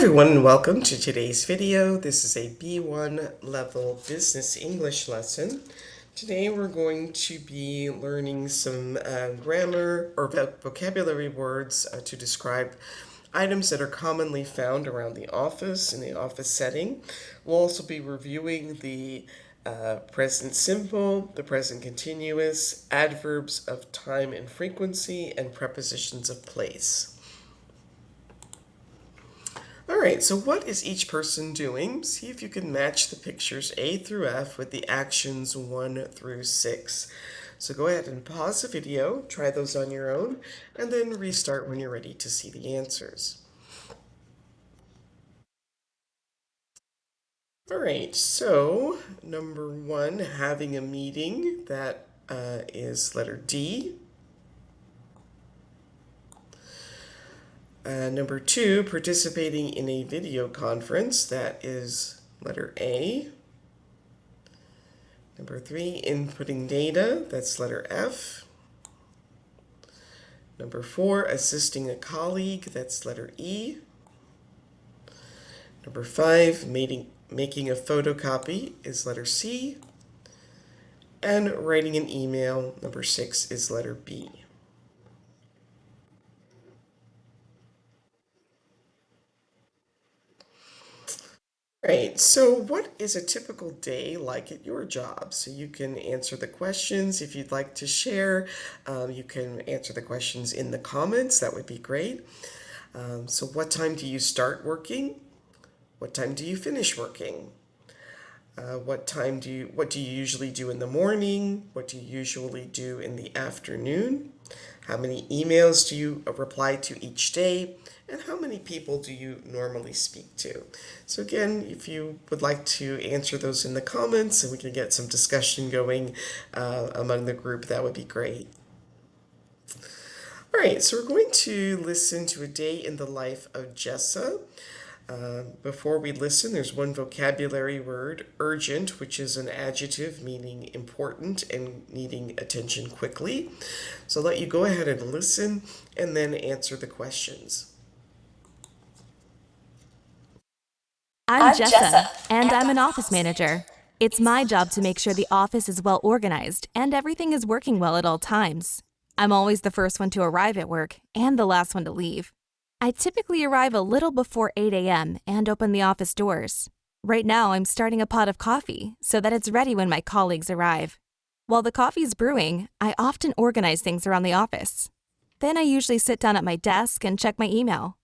Everyone, and welcome to today's video. This is a B1 level business English lesson. Today we're going to be learning some grammar or vocabulary words to describe items that are commonly found around the office, in the office setting. We'll also be reviewing the present simple, the present continuous, adverbs of time and frequency, and prepositions of place. All right, so what is each person doing? See if you can match the pictures A through F with the actions 1 through 6. So go ahead and pause the video, try those on your own, and then restart when you're ready to see the answers. All right, so number 1, having a meeting, that is letter D. Number 2, participating in a video conference, that is letter A. Number 3, inputting data, that's letter F. Number 4, assisting a colleague, that's letter E. Number 5, making a photocopy is letter C. And writing an email, number 6, is letter B. Right, so what is a typical day like at your job? So you can answer the questions if you'd like to share. You can answer the questions in the comments, that would be great. So what time do you start working? What time do you finish working? What do you usually do in the morning? What do you usually do in the afternoon? How many emails do you reply to each day? And how many people do you normally speak to? So again, if you would like to answer those in the comments and we can get some discussion going among the group, that would be great. All right, so we're going to listen to a day in the life of Jessa. Before we listen, there's one vocabulary word, urgent, which is an adjective meaning important and needing attention quickly. So I'll let you go ahead and listen and then answer the questions. I'm Jessa, and I'm an office manager. It's my job to make sure the office is well organized and everything is working well at all times. I'm always the first one to arrive at work and the last one to leave. I typically arrive a little before 8 a.m. and open the office doors. Right now, I'm starting a pot of coffee so that it's ready when my colleagues arrive. While the coffee's brewing, I often organize things around the office. Then I usually sit down at my desk and check my email.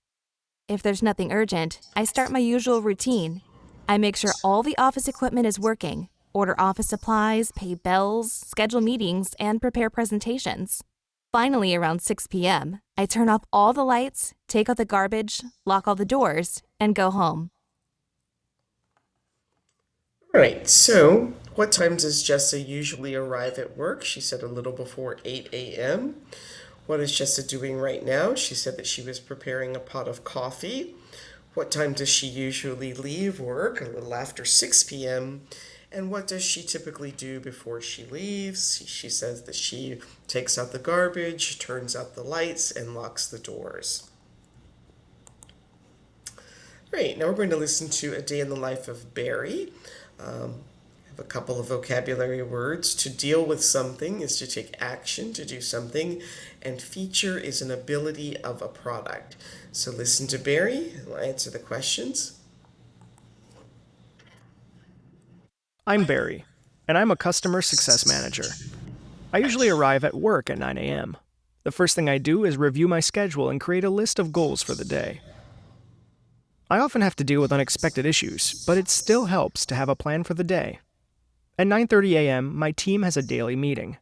If there's nothing urgent, I start my usual routine. I make sure all the office equipment is working, order office supplies, pay bills, schedule meetings, and prepare presentations. Finally, around 6 p.m., I turn off all the lights, take out the garbage, lock all the doors, and go home. All right, so what time does Jessa usually arrive at work? She said a little before 8 a.m. What is Jessa doing right now? She said that she was preparing a pot of coffee. What time does she usually leave work? A little after 6 p.m. And what does she typically do before she leaves? She says that she takes out the garbage, turns out the lights, and locks the doors. Great, now we're going to listen to a day in the life of Barry. A couple of vocabulary words. To deal with something is to take action to do something, and feature is an ability of a product. So listen to Barry, he'll answer the questions. I'm Barry, and I'm a customer success manager. I usually arrive at work at 9 a.m. The first thing I do is review my schedule and create a list of goals for the day. I often have to deal with unexpected issues, but it still helps to have a plan for the day. At 9:30 a.m., my team has a daily meeting.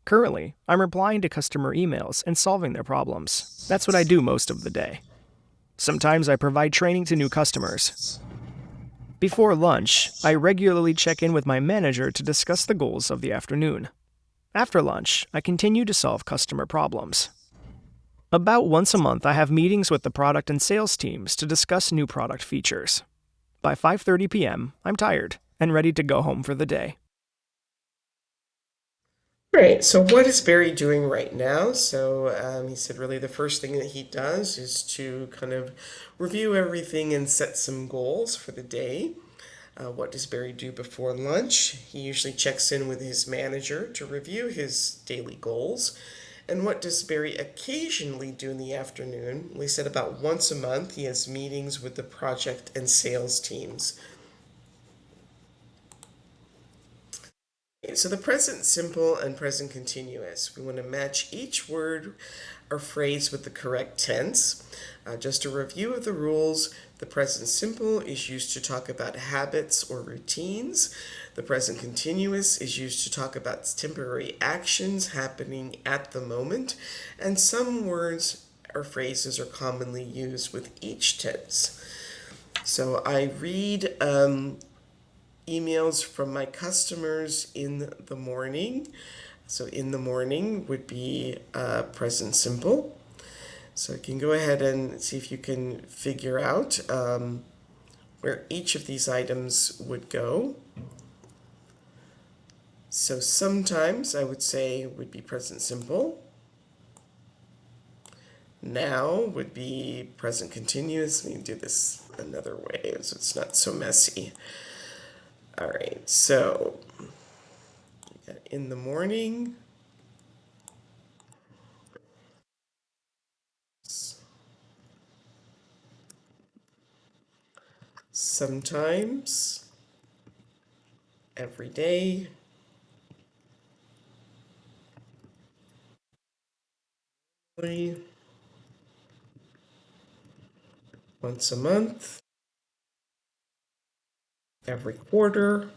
Currently, I'm replying to customer emails and solving their problems. That's what I do most of the day. Sometimes I provide training to new customers. Before lunch, I regularly check in with my manager to discuss the goals of the afternoon. After lunch, I continue to solve customer problems. About once a month, I have meetings with the product and sales teams to discuss new product features. By 5:30 p.m., I'm tired and ready to go home for the day. Right, so what is Barry doing right now? So he said really the first thing that he does is to kind of review everything and set some goals for the day. What does Barry do before lunch? He usually checks in with his manager to review his daily goals. And what does Barry occasionally do in the afternoon? We said about once a month he has meetings with the project and sales teams. So the present simple and present continuous. We want to match each word or phrase with the correct tense. Just a review of the rules. The present simple is used to talk about habits or routines. The present continuous is used to talk about temporary actions happening at the moment. And some words or phrases are commonly used with each tense. So I read emails from my customers in the morning. So in the morning would be present simple. So you can go ahead and see if you can figure out where each of these items would go. So sometimes I would say would be present simple. Now would be present continuous. Let me do this another way so it's not so messy. All right, so in the morning, sometimes, every day, once a month, every quarter,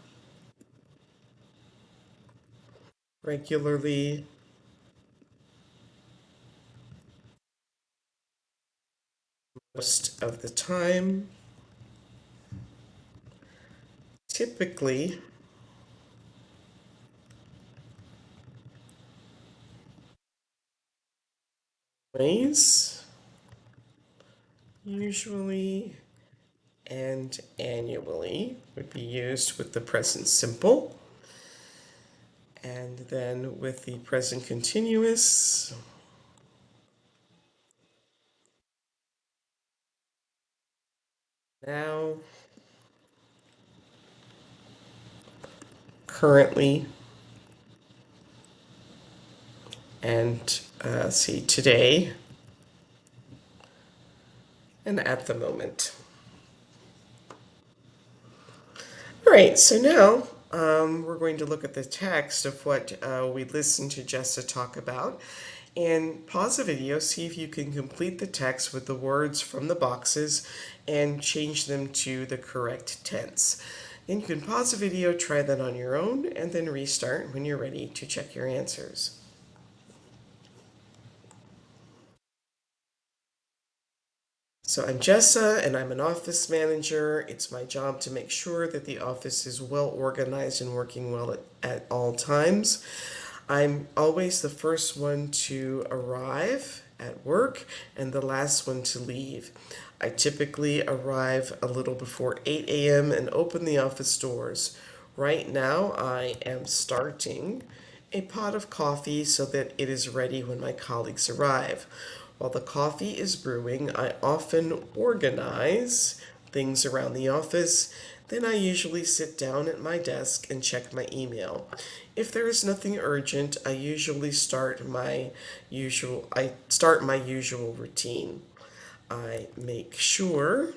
regularly, most of the time, typically, ways, usually, and annually would be used with the present simple. And then with the present continuous, now, currently, and see today, and at the moment. All right, so now we're going to look at the text of what we listened to Jessa talk about. And pause the video, see if you can complete the text with the words from the boxes and change them to the correct tense. Then you can pause the video, try that on your own, and then restart when you're ready to check your answers. So I'm Jessa and I'm an office manager. It's my job to make sure that the office is well organized and working well at all times. I'm always the first one to arrive at work and the last one to leave. I typically arrive a little before 8 a.m. and open the office doors. Right now, I am starting a pot of coffee so that it is ready when my colleagues arrive. While the coffee is brewing, I often organize things around the office. Then I usually sit down at my desk and check my email. If there is nothing urgent, I usually start my usual routine. I make sure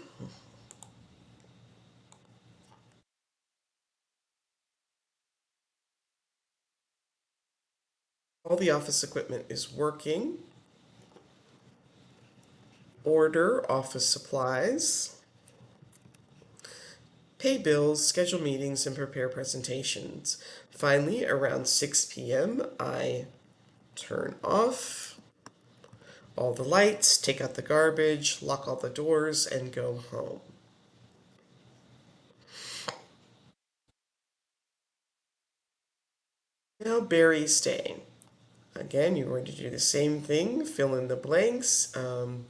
all the office equipment is working, order office supplies, pay bills, schedule meetings, and prepare presentations. Finally, around 6 p.m., I turn off all the lights, take out the garbage, lock all the doors, and go home. Now, Barry's day. Again, you're going to do the same thing, fill in the blanks, and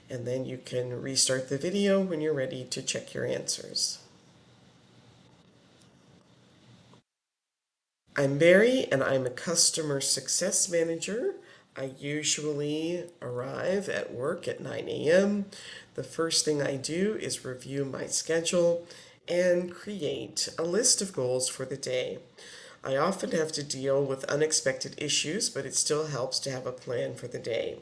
then you can restart the video when you're ready to check your answers. I'm Barry, and I'm a customer success manager. I usually arrive at work at 9 a.m. The first thing I do is review my schedule and create a list of goals for the day. I often have to deal with unexpected issues, but it still helps to have a plan for the day.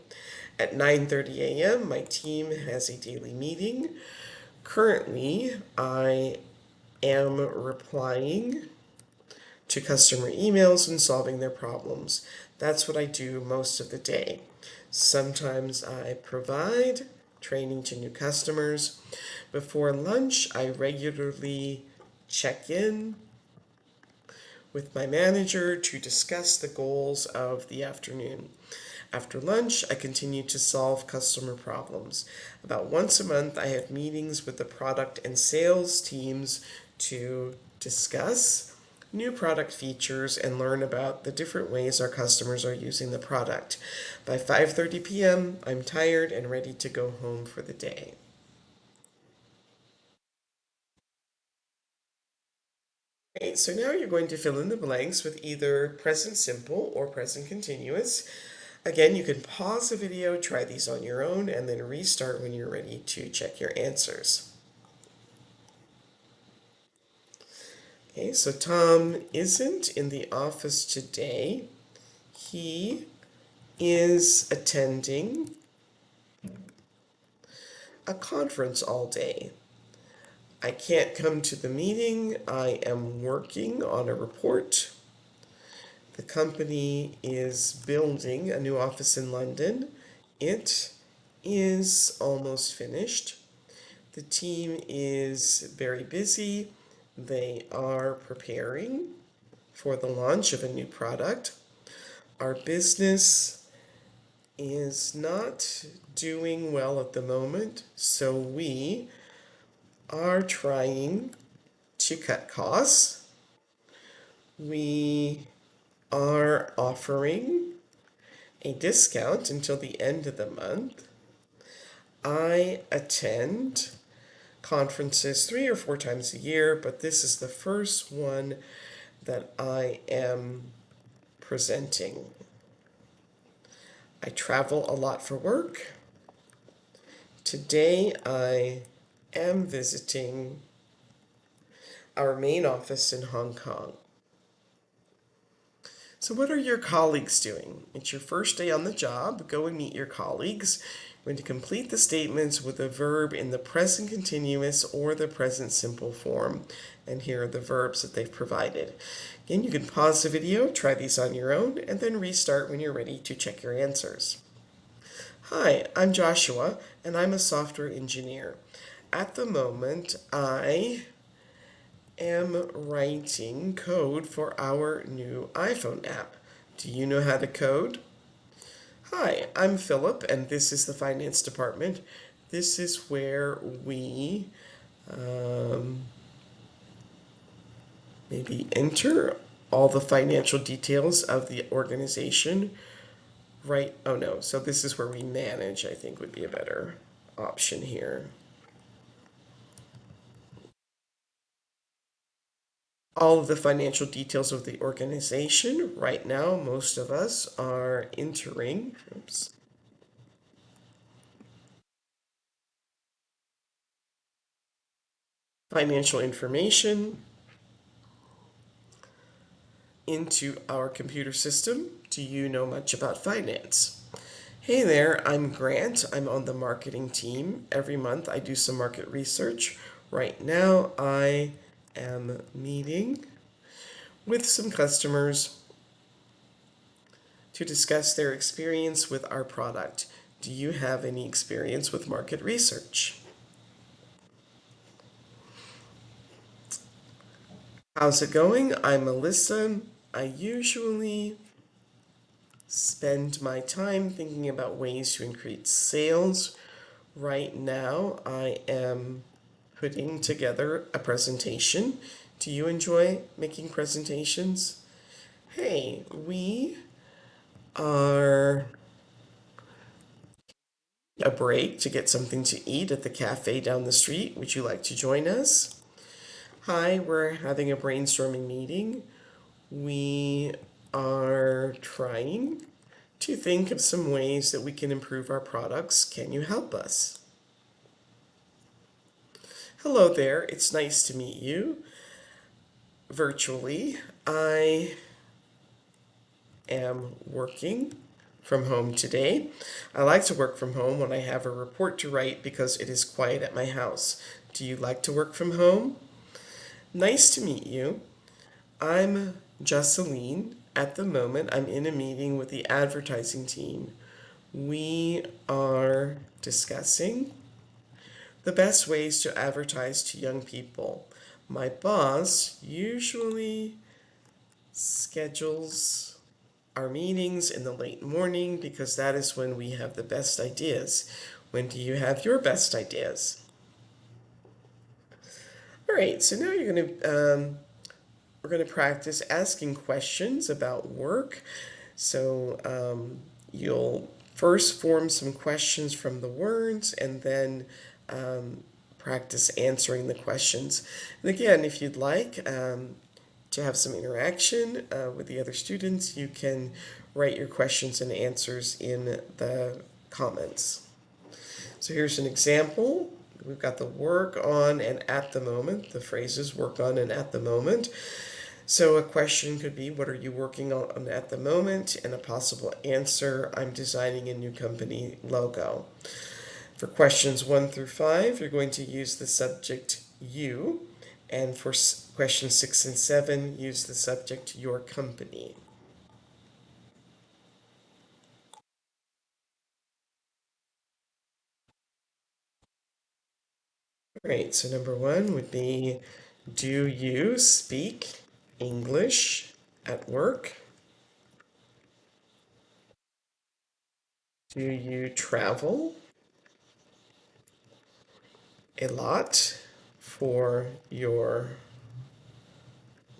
At 9:30 a.m., my team has a daily meeting. Currently, I am replying to customer emails and solving their problems. That's what I do most of the day. Sometimes I provide training to new customers. Before lunch, I regularly check in with my manager to discuss the goals of the afternoon. After lunch, I continue to solve customer problems. About once a month, I have meetings with the product and sales teams to discuss new product features and learn about the different ways our customers are using the product. By 5:30 p.m., I'm tired and ready to go home for the day. Okay, so now you're going to fill in the blanks with either present simple or present continuous. Again, you can pause the video, try these on your own, and then restart when you're ready to check your answers. Okay, so Tom isn't in the office today. He is attending a conference all day. I can't come to the meeting. I am working on a report. The company is building a new office in London. It is almost finished. The team is very busy. They are preparing for the launch of a new product. Our business is not doing well at the moment, so we are trying to cut costs. We are offering a discount until the end of the month. I attend conferences 3 or 4 times a year, but this is the first one that I am presenting. I travel a lot for work. Today I am visiting our main office in Hong Kong. So, what are your colleagues doing? It's your first day on the job. Go and meet your colleagues. You're going to complete the statements with a verb in the present continuous or the present simple form. And here are the verbs that they've provided. Again, you can pause the video, try these on your own, and then restart when you're ready to check your answers. Hi, I'm Joshua, and I'm a software engineer. At the moment, I am writing code for our new iPhone app. Do you know how to code? Hi, I'm Philip, and this is the finance department. This is where we maybe enter all the financial details of the organization. Right, oh no, so this is where we manage, I think would be a better option here. All of the financial details of the organization. Right now, most of us are entering, financial information into our computer system. Do you know much about finance? Hey there, I'm Grant. I'm on the marketing team. Every month I do some market research. Right now I am meeting with some customers to discuss their experience with our product. Do you have any experience with market research? How's it going? I'm Melissa. I usually spend my time thinking about ways to increase sales. Right now, I am putting together a presentation. Do you enjoy making presentations? Hey, we are a break to get something to eat at the cafe down the street. Would you like to join us? Hi, we're having a brainstorming meeting. We are trying to think of some ways that we can improve our products. Can you help us? Hello there, it's nice to meet you virtually. I am working from home today. I like to work from home when I have a report to write because it is quiet at my house. Do you like to work from home? Nice to meet you. I'm Jocelyn. At the moment, I'm in a meeting with the advertising team. We are discussing the best ways to advertise to young people. My boss usually schedules our meetings in the late morning because that is when we have the best ideas. When do you have your best ideas? All right, so now we're going to practice asking questions about work. So you'll first form some questions from the words and then practice answering the questions. And again, if you'd like to have some interaction with the other students, you can write your questions and answers in the comments. So here's an example. We've got the work on and at the moment, the phrases work on and at the moment. So a question could be, what are you working on at the moment? And a possible answer, I'm designing a new company logo. For questions 1 through 5, you're going to use the subject you. And for questions 6 and 7, use the subject your company. All right, so number 1 would be, do you speak English at work? Do you travel a lot for your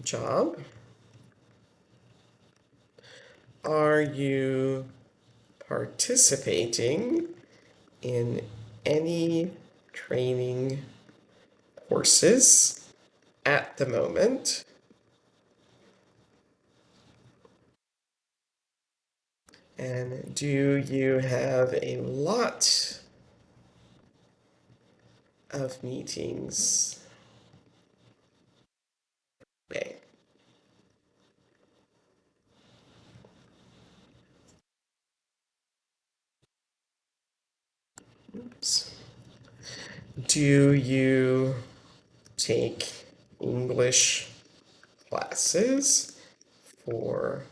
job? Are you participating in any training courses at the moment? And do you have a lot of meetings? Okay. Oops. Do you take English classes for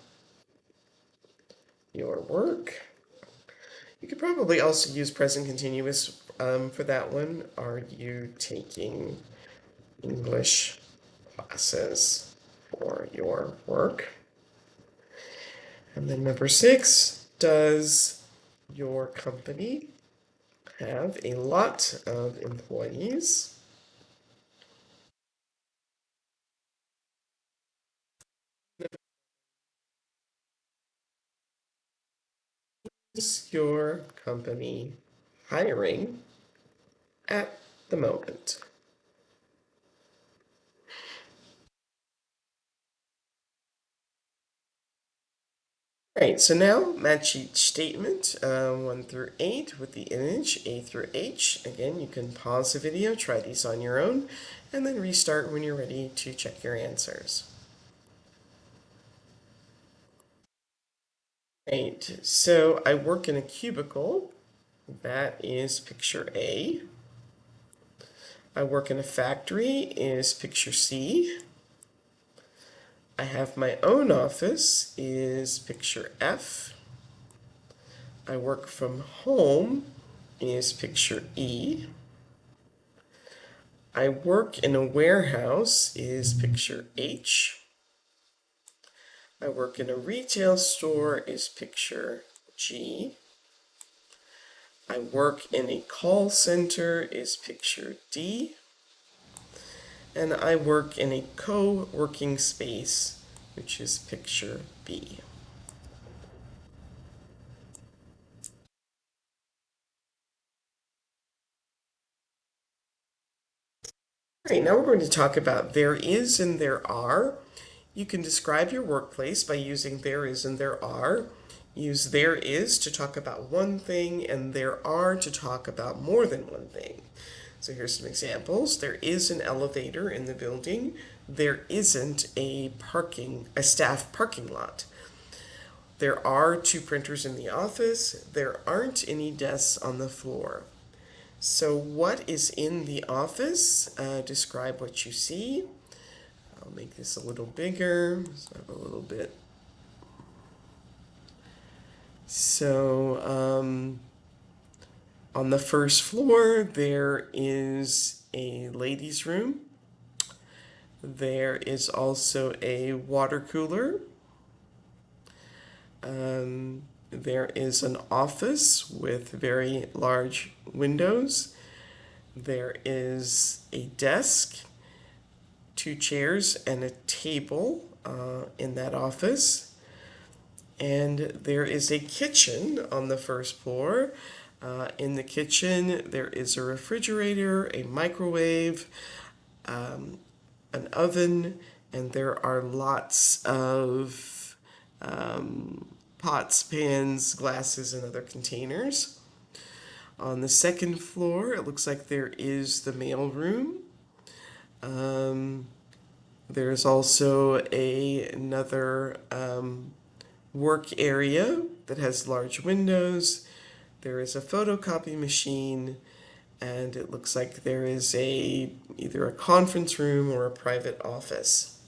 your work? You could probably also use present continuous for that one. Are you taking English classes for your work? And then number 6, does your company have a lot of employees? Is your company hiring at the moment? Right, so now match each statement 1 through 8 with the image A through H. Again, you can pause the video, try these on your own, and then restart when you're ready to check your answers. Right, so I work in a cubicle. That is picture A. I work in a factory is picture C. I have my own office is picture F. I work from home is picture E. I work in a warehouse is picture H. I work in a retail store is picture G. I work in a call center is picture D. And I work in a co-working space, which is picture B. All right, now we're going to talk about there is and there are. You can describe your workplace by using there is and there are. Use there is to talk about one thing and there are to talk about more than one thing. So here's some examples. There is an elevator in the building. There isn't a staff parking lot. There are 2 printers in the office. There aren't any desks on the floor. So what is in the office? Describe what you see. I'll make this a little bigger, so I have a little bit. So on the first floor, there is a ladies' room. There is also a water cooler. There is an office with very large windows. There is a desk, 2 chairs, and a table in that office. And there is a kitchen on the first floor. In the kitchen, there is a refrigerator, a microwave, an oven, and there are lots of pots, pans, glasses, and other containers. On the second floor, it looks like there is the mail room. There's also another work area that has large windows. There is a photocopy machine, and it looks like there is either a conference room or a private office.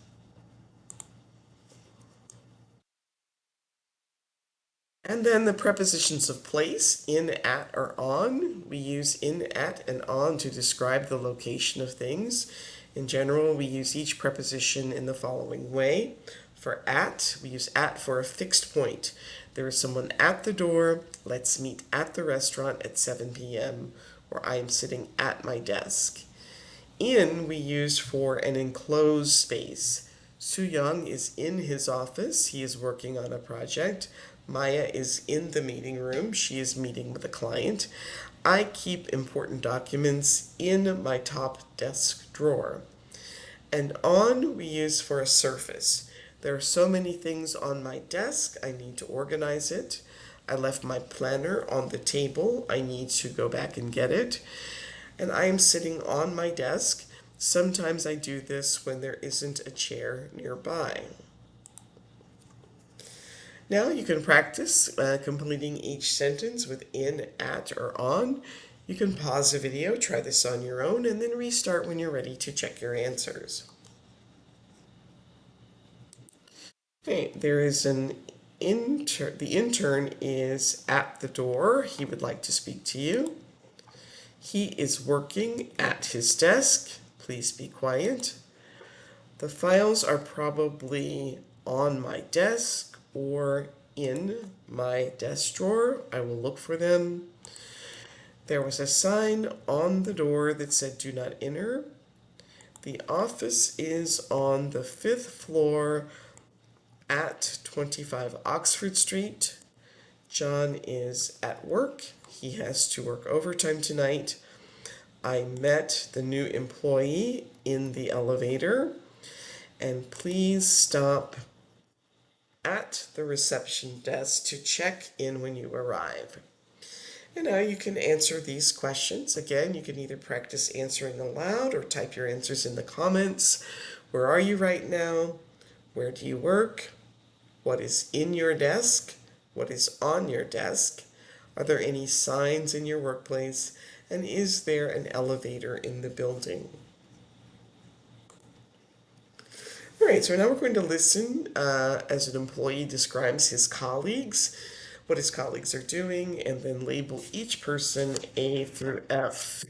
And then the prepositions of place, in, at, or on. We use in, at, and on to describe the location of things. In general, we use each preposition in the following way. For at, we use at for a fixed point. There is someone at the door. Let's meet at the restaurant at 7 p.m. Or I am sitting at my desk. In, we use for an enclosed space. Soo-young is in his office. He is working on a project. Maya is in the meeting room. She is meeting with a client. I keep important documents in my top desk drawer. And on we use for a surface. There are so many things on my desk, I need to organize it. I left my planner on the table. I need to go back and get it. And I am sitting on my desk. Sometimes I do this when there isn't a chair nearby. Now you can practice completing each sentence with in, at, or on. You can pause the video, try this on your own, and then restart when you're ready to check your answers. Okay, there is an intern. The intern is at the door. He would like to speak to you. He is working at his desk. Please be quiet. The files are probably on my desk or in my desk drawer. I will look for them. There was a sign on the door that said do not enter. The office is on the 5th floor at 25 Oxford Street. John is at work. He has to work overtime tonight. I met the new employee in the elevator. And please stop at the reception desk to check in when you arrive. And now you can answer these questions. Again, you can either practice answering aloud or type your answers in the comments. Where are you right now? Where do you work? What is in your desk? What is on your desk? Are there any signs in your workplace? And is there an elevator in the building? All right, so now we're going to listen as an employee describes his colleagues, what his colleagues are doing, and then label each person A through F.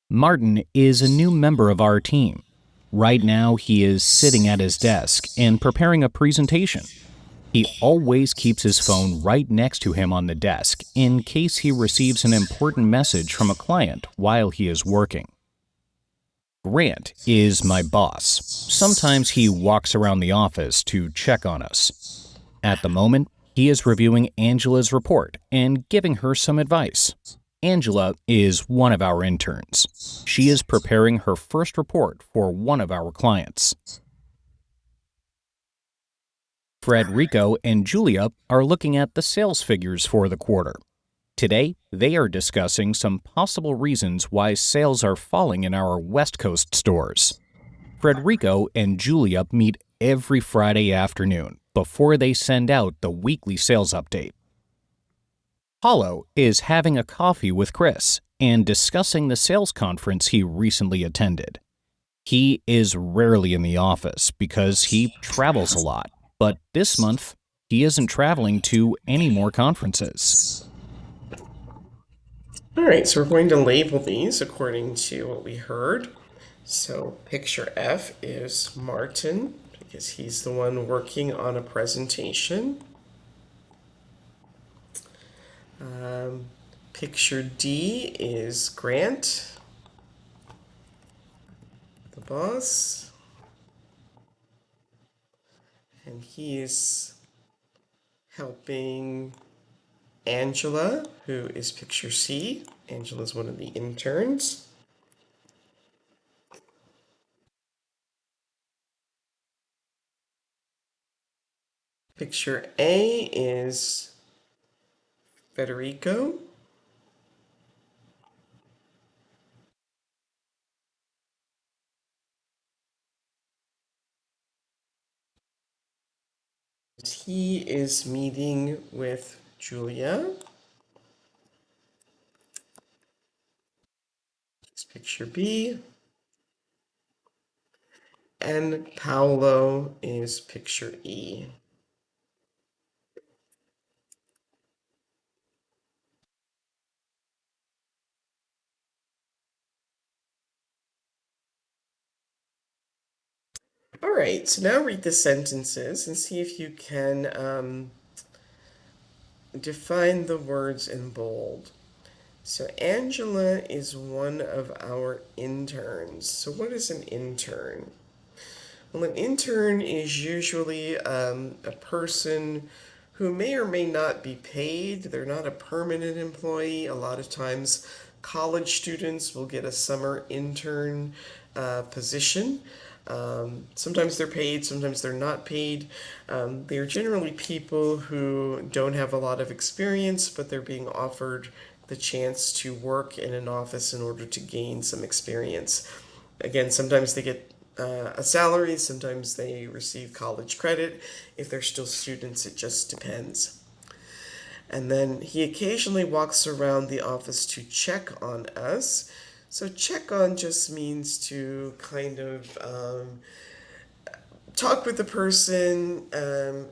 Martin is a new member of our team. Right now, he is sitting at his desk and preparing a presentation. He always keeps his phone right next to him on the desk in case he receives an important message from a client while he is working. Grant is my boss. Sometimes he walks around the office to check on us. At the moment, he is reviewing Angela's report and giving her some advice. Angela is one of our interns. She is preparing her first report for one of our clients. Frederico and Julia are looking at the sales figures for the quarter. Today, they are discussing some possible reasons why sales are falling in our West Coast stores. Frederico and Julia meet every Friday afternoon before they send out the weekly sales update. Paulo is having a coffee with Chris and discussing the sales conference he recently attended. He is rarely in the office because he travels a lot, but this month he isn't traveling to any more conferences. All right, so we're going to label these according to what we heard. So picture F is Martin, because he's the one working on a presentation. Picture D is Grant, the boss. And he is helping Angela, who is picture C. Angela is one of the interns. Picture A is Federico. He is meeting with Julia. It's picture B. And Paolo is picture E. All right, so now read the sentences and see if you can define the words in bold. So Angela is one of our interns. So what is an intern? Well, an intern is usually a person who may or may not be paid. They're not a permanent employee. A lot of times, college students will get a summer intern position. Sometimes they're paid, sometimes they're not paid. They're generally people who don't have a lot of experience, but they're being offered the chance to work in an office in order to gain some experience. Again, sometimes they get a salary, sometimes they receive college credit. If they're still students, it just depends. And then he occasionally walks around the office to check on us. So check on just means to kind of talk with the person,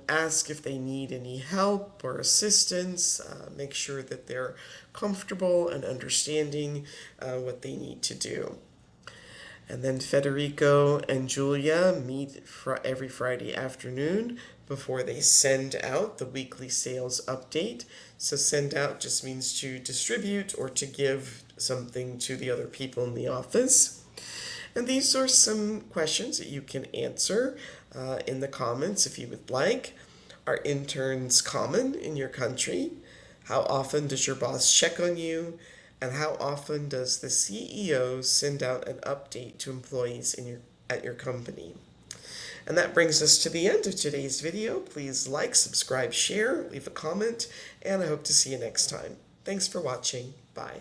ask if they need any help or assistance, make sure that they're comfortable and understanding what they need to do. And then Federico and Julia meet every Friday afternoon before they send out the weekly sales update. So send out just means to distribute or to give something to the other people in the office. And these are some questions that you can answer in the comments if you would like. Are interns common in your country? How often does your boss check on you? And how often does the CEO send out an update to employees at your company? And that brings us to the end of today's video. Please like, subscribe, share, leave a comment, and I hope to see you next time. Thanks for watching. Bye.